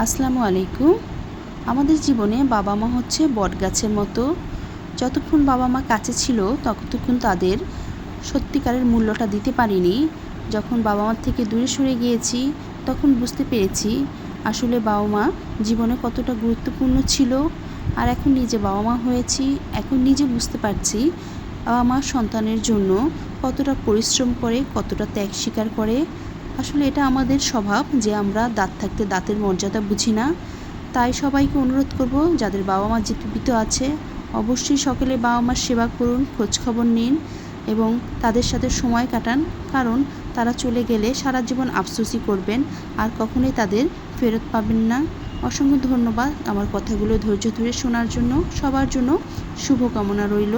আসসালামু আলাইকুম। আমাদের জীবনে বাবা মা হচ্ছে বটগাছের মতো। যতক্ষণ বাবা মা কাছে ছিল ততক্ষণ তাদের সত্যিকারের মূল্যটা দিতে পারিনি। যখন বাবা মার থেকে দূরে সরে গিয়েছি তখন বুঝতে পেরেছি আসলে বাবা মা জীবনে কতটা গুরুত্বপূর্ণ ছিল। আর এখন নিজে বাবা মা হয়েছি, এখন নিজে বুঝতে পারছি বাবা মা সন্তানের জন্য কতটা পরিশ্রম করে, কতটা ত্যাগ স্বীকার করে। আসলে এটা আমাদের স্বভাব যে আমরা দাঁত থাকতে দাঁতের মর্যাদা বুঝি না। তাই সবাইকে অনুরোধ করব, যাদের বাবা মা জীবিত আছে অবশ্যই সকলে বাবা মার সেবা করুন, খোঁজখবর নিন এবং তাদের সাথে সময় কাটান। কারণ তারা চলে গেলে সারা জীবন আফসোসই করবেন আর কখনোই তাদের ফেরত পাবেন না। অসংখ্য ধন্যবাদ আমার কথাগুলো ধৈর্য ধরে শোনার জন্য। সবার জন্য শুভকামনা রইল।